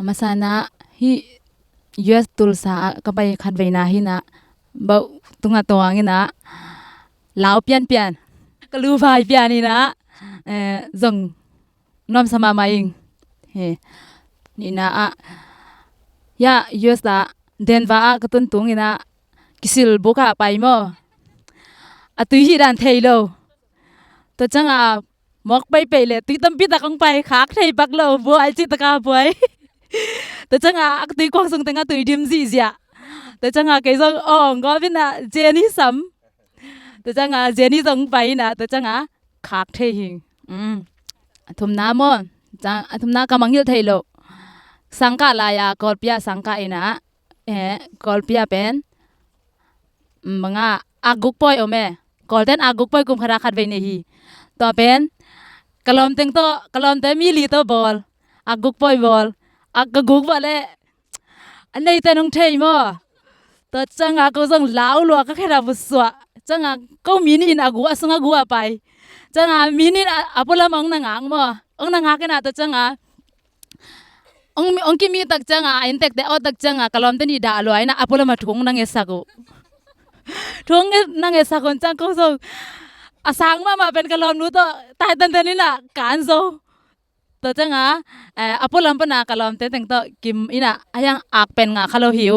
มาสานะฮิ US ตุลสาก็ไปขัดไว้นาหินะบ่ตุงตัวงินะลาวเปลี่ยนก็รู้ภายเปลี่ยนนี่นะจงน้อมสมามาอิงเฮนี่นะยา US ละเดนวาก็ตุนตุงงินะกิสิลบุกะไปมออะตุยฮิดันเทโลตัวจังมอกไปเลยตุยตำปิตะกงไปขากไทยปักโลบัวไอจิตกาบวยแต่จังอักตุยกวางสงตังตุยดิมซีเสียแต่จังเกยซงก็เป็นเจนี่ซัมแต่จังเจนี่ซงไปนะแต่จังขากไทยหิงทุมน้ามอจังทุมน้ากำมังยิลไทยโลสังกาลายากอลเปียสังกาอินะกอลเปียเป็นมังอากุกปอยโอเมกอลเตนอากุกปอยกุมขราขัดไว้เนฮีต่อเป็นกะลอมเต็งโตกะลอมเตมีลีโตบอลอากุกปอยบอลอากกุกบอลเลยอันนี้แต่น้องเทยมั้งต่อจังก็ส่งลาวลัวก็แค่เราบุษวะจังก็มีนี่นะกูส่งกูไปจังมีนี่อะพลมังนางางมั้งนางางกันนะต่อจังองค์กิมีตักจังอินเทคแต่อตักจังกะลอมเตนี่ด่าลอยนะอะพลมาทุ่งนางเอสักทุ่งนางเอสักคนจังก็ส่งสังมาเป็นกะลอมรู้ตัวตายตันเตนี่นะการโซตัวจังอะพลลัมปนากะลอมเตแต่งตัวกิมอินะยังอักเป็นคาโลหิว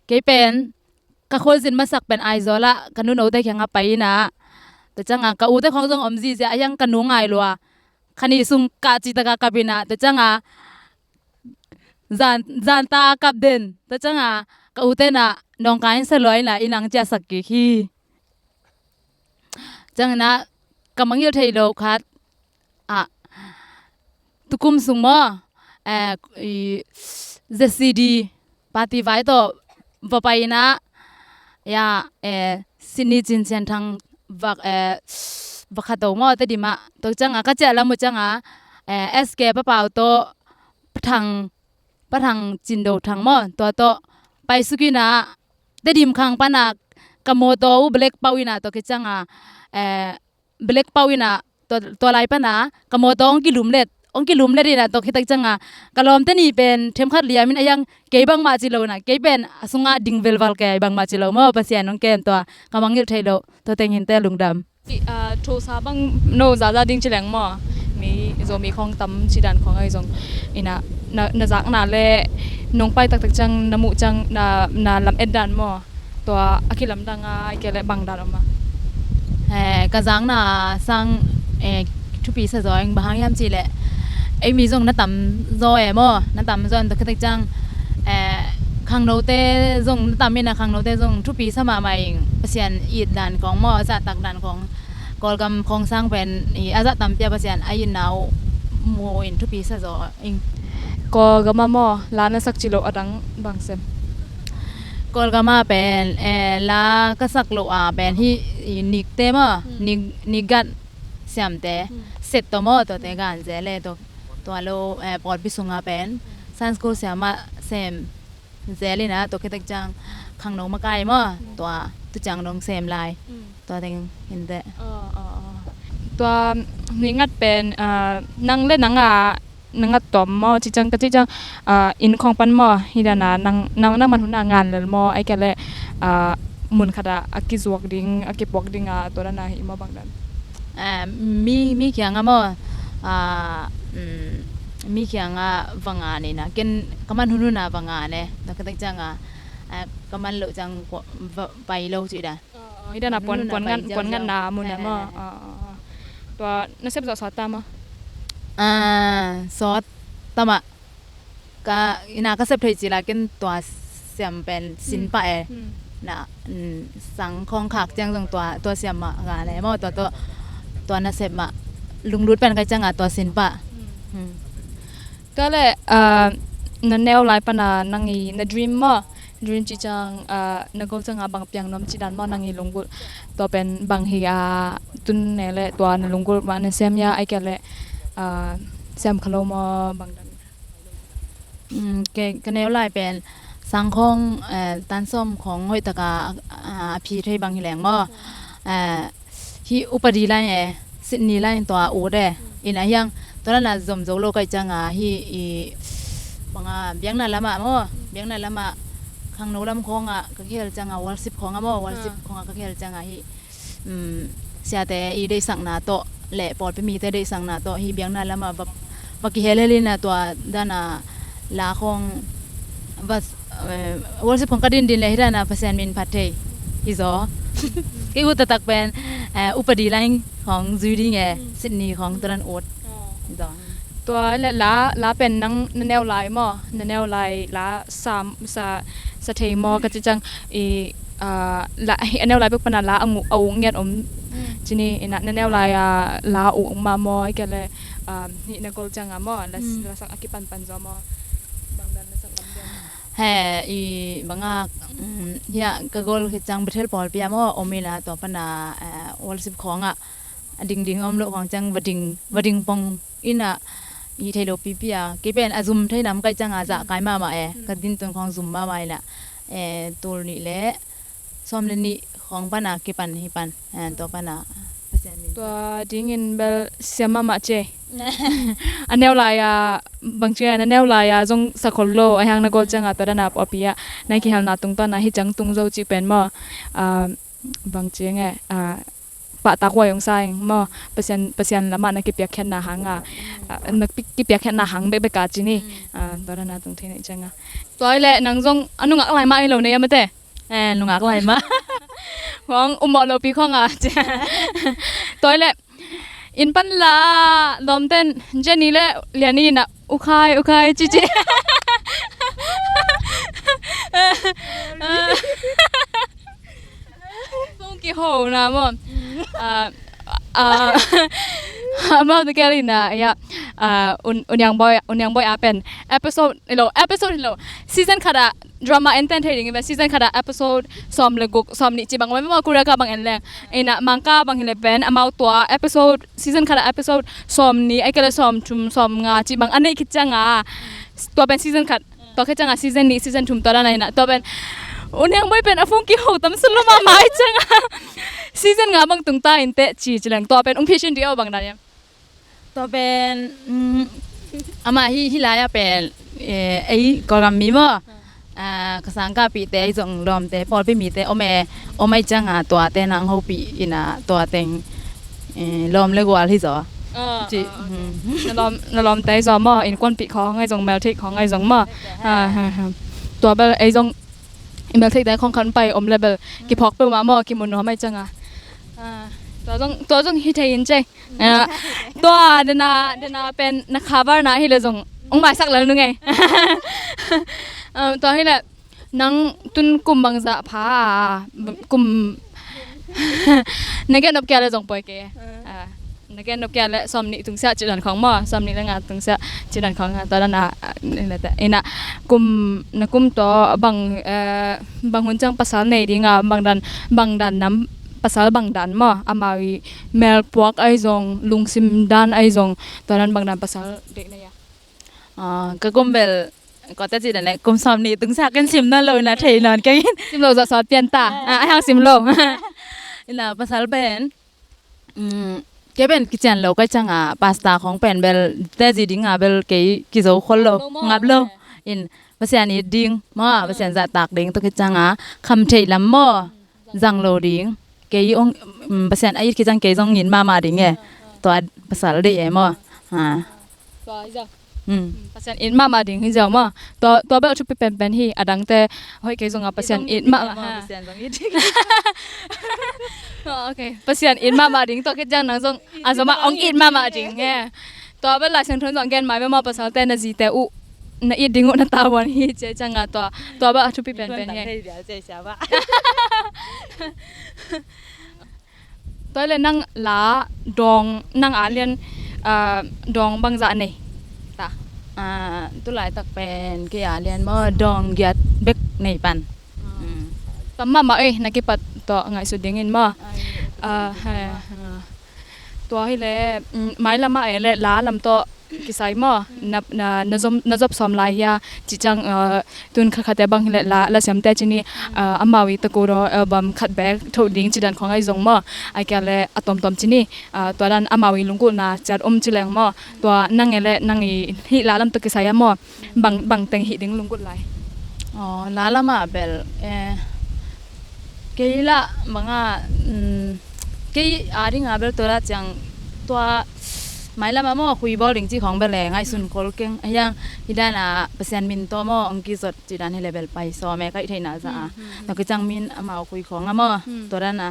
เกยเป็นกะคนสินมาสักเป็นไอโซละกันนู้นเอาแต่แข่งไปนะแต่จังกะอูแต่ของจงอมซีเสียยังกันนุ่งไอลัวคันนี้ซุงกะจิตกะกับบินะแต่จังจานตากับเด่นแต่จังกะอูแต่นะน้องกายสลอยนะอินังจะสักกี่ขี้จังนะกำมังยูเทโลคัดตุกุมสุงมอZCD ปาฏิไว้ตัววไปนะยาสินิจินเซนทางวักขัดตัวมอแต่ดีมาตัวจังก็เจแล้วมุจังSK ปะเปล่าตัวปะทางจินโดทางมอตัวไปสุกินะแต่ดีมขังปานกโมโตเบล็กปาวินะตัวกิจังเบล็กปาวินะตัวไรปะนะกโมโตองกิลุมเล็ดนี่นะตัวคิดจังกะลอมเตนี่เป็นเทมขัดเลียมินยังเกยบังมาจิโลนะเกยเป็นสุงดิงเวลวัลเกยบังมาจิโลมอปะเสียน้องเกมตัวกำมังยิลไทโลตัวเต็งหินเตลุงดำโทซาบังโนซาดิงจิแหลงมอมีโซมีของตำชิดันของไอ้จงอินะจักนาเลน้องไปตักจังน้ำมุจังนาลำเอ็ดดันมอตัวอคิลำดังไอเกลบังดันออกมากะจังน่ะสังทุปีซะจอยบางยามจิแหละไอ้มีจงน้าตำจอยมอน้าตำจอนตัวคิดจังขังโนเตจงน้าตำมีนะขังโนเตจงทุปีสมาใหม่ปะเสียนอีดดันของมอจะตักดันของกอลกำของสร้างเป็นอาจะตำเปียปะเสียนไอ้ยินนาวโมอินทุปีซะจอยก็กำมามอลานะสักจิโลอดังบางเซมกอลกำมาเป็นลากษักโลเป็นที่นิกเตมอนิกัดเสียมเตเสร็จตัวมอตัวเตกันเจเลตัวโลปอดพิสุงเป็นซันสกูเสียมาเซมเจลีนะตัวคิดจังขังน้องมาไกลมอตัวตุจังน้องเซมลายตัวเต็งเห็นแต่ตัวนิงัดเป็นนังเล่นนังงัดตัวมอจิจังก็จิจังอินของปันมอฮิดานานังมันหุ่นงานเลยมอไอแกเลยมุนขดาอากิจวกดิ้งอากิปวกดิ้งตัวนั้นอิมาบางดันมีเขียงมอมีเขียงวังนี่นะกินกำมันหุ่นนาวังเนี่ยแล้วก็ตั้งจังกำมันโลจังไปโลจิดาฮิดานาปนงานนามุนนะมอตัวนักเสพสอดตามมอซอสตามะก็น่าก็เสพไทยจีละกินตัวเสียมเป็นสินปะนะสังของขากจังตัวเสียมอะไรมอตัวน่าเสพมาลุงรุดเป็นกันจังตัวสินปะก็เลยนั่นแนวไลฟ์ปนานังอีนดรีมมอดรีมจีจังนักก็จังบางเปียงน้ำจีดันมอนังอีลุงกุตัวเป็นบางเฮียตุนเนเลตัวนลุงกุมันเสียมยาไอแกเลเสียมขลุ่มบางดันก็แนวไลฟ์เป็นสังของตันส้มของห้อยตะกาพีไทยบางแหลงมอที่อุปดีไลน์สินีไลน์ตัวอูเดอินยังต ตัวนั้นน่ะซอมโซโลก็จังอ่ะฮีอีบังอ่ะเบียงนั่นละมาบ่เบียงนั่นละมาข้างโนลำคองอ่ะก็เขียนจังอ่ะวัน10ของอ่ะบ่วัน10ของอ่ะก็เขียนจังอ่ะฮีเสียแต่อีได้สั่งนาโตแหละปอดไปมีแต่ได้สั่งนาโตฮีเบียงนั่นละมาบักเฮเลลินะตัวด้านน่ะลาของบัสวัน10ของก็ดินเลยด้านน่ะเปอร์เซ็นต์มินพัดเทฮิซอกี่กูตะตักเป็นอุปดีไลน์ของจูดี้ไงซิดนีย์ของตะนันโอ๊ตฮิซอ ตัวลาเป็นนังแนวลายมอแนวลายลาสามสะเทมอก็จะจังอีละแนวลายพวกปนัดลาเอาเงียนจีนี่นะแนวลายลาอุมามอกันเลยนี่นักกอลจังมอละสักอากิปันจอมอบางดันละสักลำเดียว แฮ่อีบางอ่ะเฮียก็กอลคือจังประเทศปอลเปียมอโอเมลาตัวปนาวอล10ของอ่ะดิ่งอมโลของจังวดิ่งปองอินะอีเทโลปีเปียเกเป็นอาซุมไทยนำไกจังอาจะไกมาก็ดินตรงของซุมมาไว้ละตัวนี้แหละซ้อมเลนี่ของปนาเกปันฮิปันตัวปนาเปอร์เซ็นต์ ตัวดิ้งอินเบลเสียมาเจอันแนวลายบางเจอันแนวลายจงสักคนโลไอหางนักกอลจังตัวนั้นปอปีในที่หันนาตรงตอนนั้นฮิจังตรงโจจีเป็นมอบางเจไงปะตากวยองไซมอเปอร์เซ็นต์ละมันนักกิเปียกแค่นาหางนักกิเปียกแค่นาหางเบกาจีนี่ตัวนั้นตรงที่ไหนจังตัวไอ้แหละนางจงอันนุ่งอะไรมาไอ้เหล่านี้ยังไม่เตะ ลุงอักไหลมา ของอุโมเราปีของตัวไอ้แหละอินปันลาลมเต้นเจนี่แหละเรียนนี่นะอุคายจีจีfunky กี่โหนะมั้งมาตะเกียรินะunyang boy apen episode lo season kada drama entertaining ba season kada episode som leguk som ni chibang ma kura ka bang enleng ina mangka bang hilepen amau tua episode season kada episode som ni ai kala som tum som nga chibang anei kichanga tua ben season kat to kichanga season ni season tum tora na ina to ben unyang boy pen afung ki ho tam sulma mai changa season nga bang tungta inte chi chilang to pen patient dio bang na ya ตัวเป็นอามาฮิลายาเป็นไอ้กอกัมมีบ่กสังกาปีแต่ไอ้จงรอมแต่พอไปมีแต่โอไม่จังตัวแต่นางเฮาปีอินะตัวแต่งรอมเลยกว่าที่ซอจินลอมแต่ซอมออินควนปีของไอ้จงเมลทิกของไอ้จงมอตัวเบลไอ้จงเมลทิกแต่ของคันไปอมเลเบลกิพอกเปิมามอกิมุนเฮาไม่จังตัวจงฮิตเห็นใจตัวเดนาเป็นนักข่าวนะฮิเลจงองมาสักแล้วนึงไงตัวฮิเลนังตุนกุมบังจะพากุมนักเก็ตนบแกเลยจงปล่อยแกนักเก็ตนบแกเลยสอมนี่ถึงเสียจิดันของหม้อสอมนี่แล้วงานถึงเสียจิดันของตอนนั้นนี่แหละแต่นะกุมนักกุมตัวบางหุ่นจังภาษาในดีงาบางดันน้ำpasal bang dan ma amai mel puak ai zong lungsim dan ai zong toran bang dan pasal de na ya ka gombel ko ta ji dan le kum som ni tung sa kan sim na lo na thei non ka sim lo za sot pian ta ai hang sim lo ila pasal ben ke ben kitchen lo ka changa pasta ของเป็นเบลแต่จีดิงเบลกิโซคนโลงับโลอินภาษานี้ดิงมาภาษาจะตากดิงตัวกจังคำเทลำมอจังโลดิงเกยองภาษาไอ้ที่จังเกยจงยินมาดิงไงตัวภาษาเดียมตัวไอ้จ้ะภาษาอินมาดิงให้เจ้ามาตัวเบลชุบไปเป็นที่อดังแต่เฮ้ยเกยจงภาษาอินมาภาษาจงยินโอเคภาษาอินมาดิงตัวกจังนังจงอาจจะมาองอินมาดิงไงตัวเบลหลายเส้นทางจงแกนหมายไม่มาภาษาแต่นาจีแต่อุน่าอีดิ้งอุนตาวันฮีเจจังตัวบ้าชุบเป็นไงตัวเลยนั่งลาดองนั่งอาเลียนดองบางจะนี่ตาตัวหลายตักเป็นกี่อาเลียนมาดองเกียดเบกในปันตำมานักกิปัดตัวไงสุดดิ้งอินมาตัวให้เลยไม้ละมาเลยล้าลำตัว kisai mo na job som lai ya chi chang tun kha khate bang la siam te chini amawi ta ko ro album khat back tho ding chi dan khongai zong mo ai kya le atom tom chini to dan amawi lungku na chat chileng mo to nangele nangi hi la lam to kisai mo bang teng hi ding lungku lai lala ma bel keila mga ke ari nga bel tora chang tua mai la ma mo khui bol ding chi khong bel le ngai sun kol keng ayang idana pasien min to mo angki zot chi dan he level pai so me kai theina za to ke chang min ama khui khong amo tora na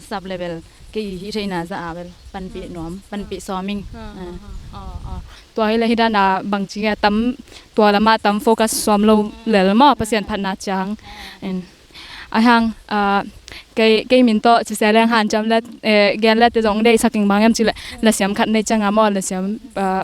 sub level ke hi theina za bel pan pi nom pan pi so ming ตัวให้เลยที่ด้านบางทีตั้มตัวละมาตั้มโฟกัสซ้อมเราเหลือมอเปอร์เซ็นต์พันนาจังอาหางเกมินโตจะเสียแรงหันจำและแกนและจะจงได้สักกิ่งบางยามจีละเสียมขัดในจังมอละเสียม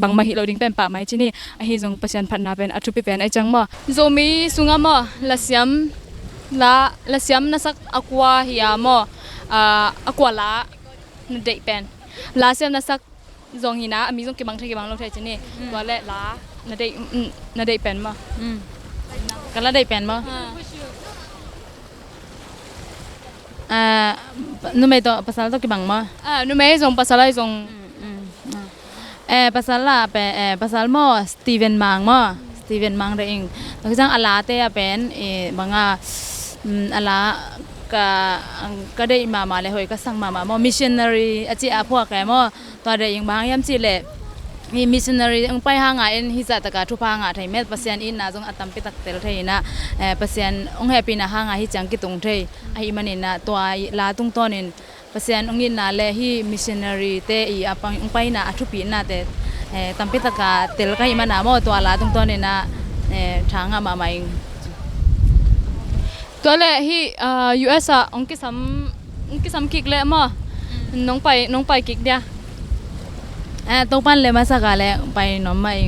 บางมาฮิโลดิ้งเป็นป่าไม้ที่นี่ไอ้จงเปอร์เซ็นต์พันนาเป็นอัตรุปิเป็นไอ้จังมอโซมีสุงมอละเสียมนัสักอควาฮิยามอควาละนเดเป็นละเสียมนัสักzong hina ami zong ke bang thai lo thai chini to le la na dei pen ma kala dei pen mo nu me to pasal to ke bang mo nu me zong pasal ai zong pasal la pe pasal mo Steven Mang de ing to jang ala te a pen banga ala ka dei ma le hoi ka sang ma mo missionary achi a phwa ka mo to de ing bang yam chi le mi missionary ang pai ha nga en hi za ta ka thu pa nga thai met pasien in na jong atam pi tak tel thai na pasien ong happy na ha nga hi chang ki tung thai ai manin na to la tung ton in pasien ong in na le hi missionary te I apang ong pai na athu pi na te tam pi tak ka tel ka hi mana mo to la tung ton na thanga ma maiตัวle hi US a ong ki sam kik le ma nong pai kik dia to pan le ma sa ka le pai nom mai